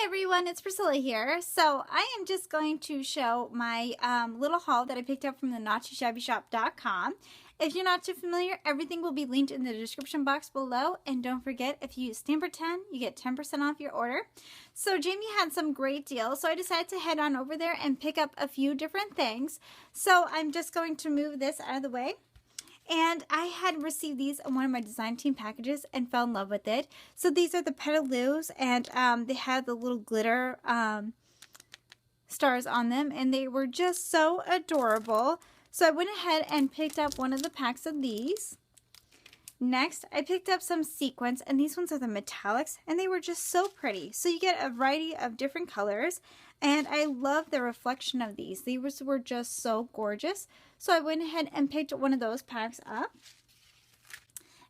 Hi everyone, it's Priscilla here. So I am just going to show my little haul that I picked up from the Not2ShabbyShop.com. If you're not too familiar, everything will be linked in the description box below. And don't forget, if you use Stamper 10, you get 10% off your order. So Jamie had some great deals, so I decided to head on over there and pick up a few different things. So I'm just going to move this out of the way. And I had received these in one of my design team packages and fell in love with it. So these are the Petaloos, and they had the little glitter stars on them, and they were just so adorable. So I went ahead and picked up one of the packs of these. Next, I picked up some sequins, and these ones are the metallics, and they were just so pretty. So you get a variety of different colors, and I love the reflection of these. These were just so gorgeous. So I went ahead and picked one of those packs up.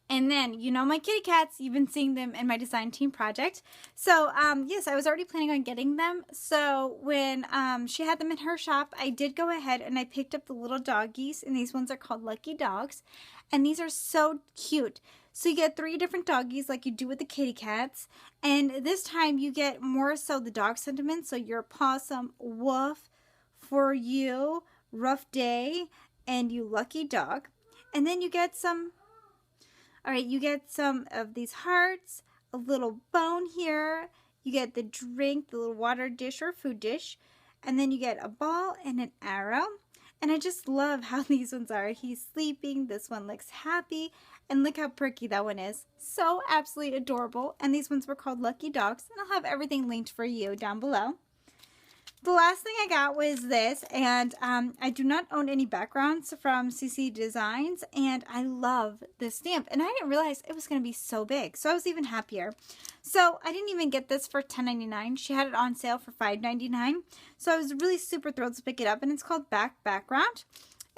And then, you know my kitty cats, you've been seeing them in my design team project. So, yes, I was already planning on getting them. So when she had them in her shop, I did go ahead and I picked up the little doggies. And these ones are called Lucky Dogs. And these are so cute. So you get 3 different doggies like you do with the kitty cats. And this time you get more so the dog sentiment. So your possum, woof, for you, rough day, and you lucky dog. And then you get some... Alright, you get some of these hearts, a little bone here, you get the drink, the little water dish or food dish, and then you get a ball and an arrow. And I just love how these ones are. He's sleeping, this one looks happy, and look how perky that one is. So absolutely adorable. And these ones were called Lucky Dogs, and I'll have everything linked for you down below. The last thing I got was this, and I do not own any backgrounds from CC Designs, and I love this stamp, and I didn't realize it was going to be so big, so I was even happier. So I didn't even get this for $10.99. She had it on sale for $5.99, so I was really super thrilled to pick it up, and it's called Background,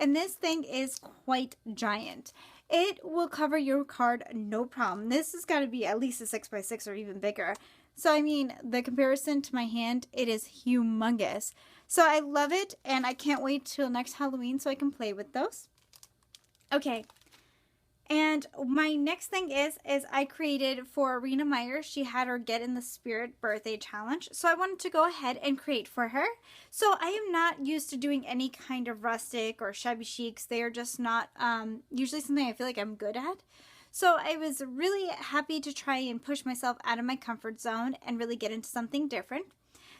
and this thing is quite giant. It will cover your card no problem. This has got to be at least a 6x6 or even bigger. So, I mean, the comparison to my hand, it is humongous. So, I love it, and I can't wait till next Halloween so I can play with those. Okay, and my next thing is I created for Rina Meyers. She had her Get in the Spirit birthday challenge. So, I wanted to go ahead and create for her. So, I am not used to doing any kind of rustic or shabby chics. They are just not usually something I feel like I'm good at. So I was really happy to try and push myself out of my comfort zone and really get into something different.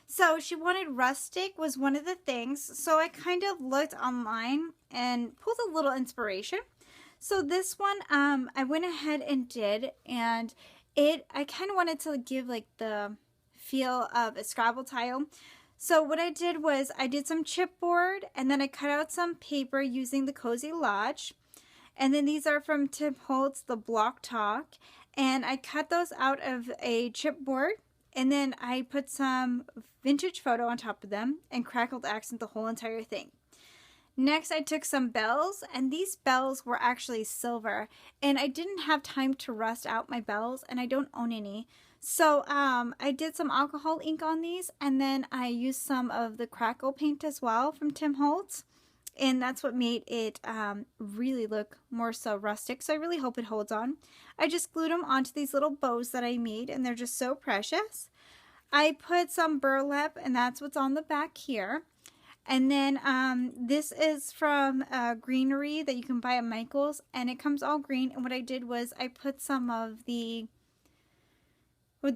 So she wanted rustic was one of the things. So I kind of looked online and pulled a little inspiration. So this one I went ahead and did, and I kind of wanted to give like the feel of a Scrabble tile. So what I did was I did some chipboard, and then I cut out some paper using the Cozy Lodge. And then these are from Tim Holtz, the Block Talk. And I cut those out of a chipboard. And then I put some vintage photo on top of them and crackled accent the whole entire thing. Next, I took some bells. And these bells were actually silver. And I didn't have time to rust out my bells. And I don't own any. So I did some alcohol ink on these. And then I used some of the crackle paint as well from Tim Holtz. And that's what made it really look more so rustic. So I really hope it holds on. I just glued them onto these little bows that I made, and they're just so precious. I put some burlap, and that's what's on the back here. And then this is from greenery that you can buy at Michael's, and it comes all green. And what I did was I put some of the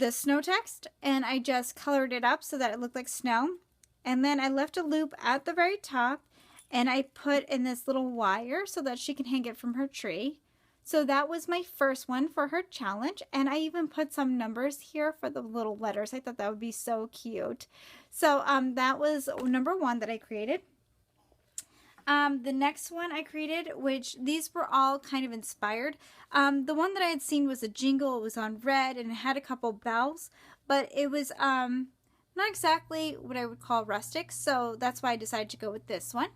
snow text, and I just colored it up so that it looked like snow. And then I left a loop at the very top. And I put in this little wire so that she can hang it from her tree. So that was my first one for her challenge. And I even put some numbers here for the little letters. I thought that would be so cute. So that was number 1 that I created. The next one I created, which these were all kind of inspired. The one that I had seen was a jingle. It was on red and it had a couple bells. But it was not exactly what I would call rustic. So that's why I decided to go with this one.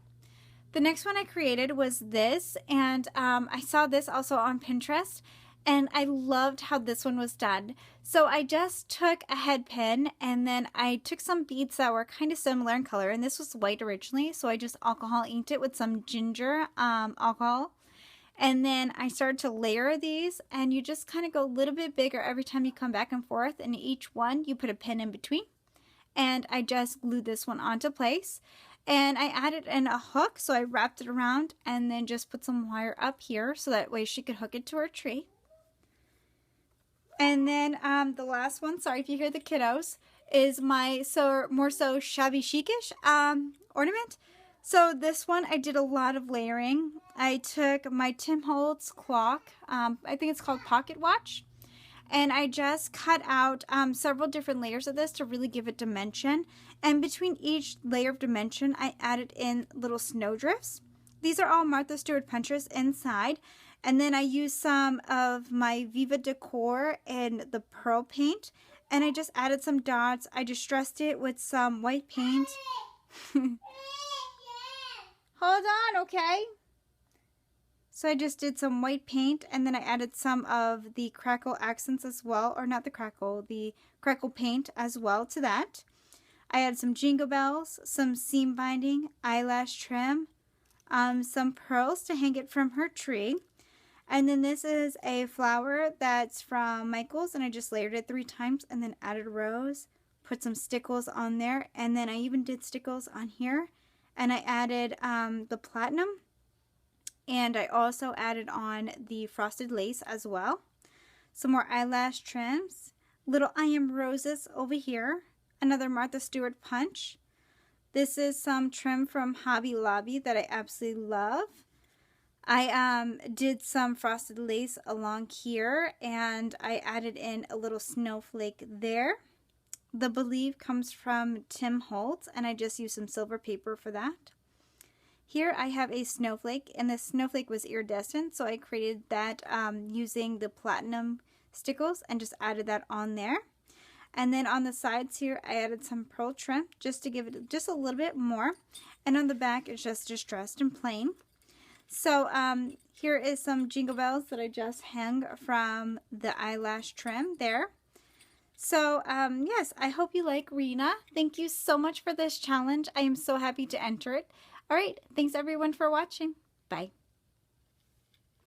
The next one I created was this, and I saw this also on Pinterest, and I loved how this one was done. So I just took a head pin, and then I took some beads that were kind of similar in color, and this was white originally, so I just alcohol inked it with some ginger alcohol. And then I started to layer these, and you just kind of go a little bit bigger every time you come back and forth, and each one you put a pin in between. and I just glued this one onto place. And I added in a hook, so I wrapped it around and then just put some wire up here so that way she could hook it to her tree. And then the last one, sorry if you hear the kiddos, is my more so shabby chic-ish ornament. So this one I did a lot of layering. I took my Tim Holtz clock, I think it's called Pocket Watch, and I just cut out several different layers of this to really give it dimension. And between each layer of dimension, I added in little snowdrifts. These are all Martha Stewart punches inside. And then I used some of my Viva Decor and the pearl paint. And I just added some dots. I distressed it with some white paint. Hold on, okay? So I just did some white paint, and then I added some of the crackle accents as well, or not the crackle paint as well to that. I added some jingle bells, some seam binding, eyelash trim, some pearls to hang it from her tree. And then this is a flower that's from Michael's, and I just layered it 3 times and then added a rose, put some stickles on there, and then I even did stickles on here. And I added the platinum, and I also added on the frosted lace as well. Some more eyelash trims, little I Am Roses over here, another Martha Stewart punch. This is some trim from Hobby Lobby that I absolutely love. I did some frosted lace along here, and I added in a little snowflake there. The Believe comes from Tim Holtz, and I just used some silver paper for that. Here I have a snowflake, and this snowflake was iridescent, so I created that using the platinum stickles and just added that on there. And then on the sides here, I added some pearl trim just to give it just a little bit more. And on the back, it's just distressed and plain. So here is some jingle bells that I just hung from the eyelash trim there. So yes, I hope you like Rina. Thank you so much for this challenge. I am so happy to enter it. All right, thanks everyone for watching. Bye.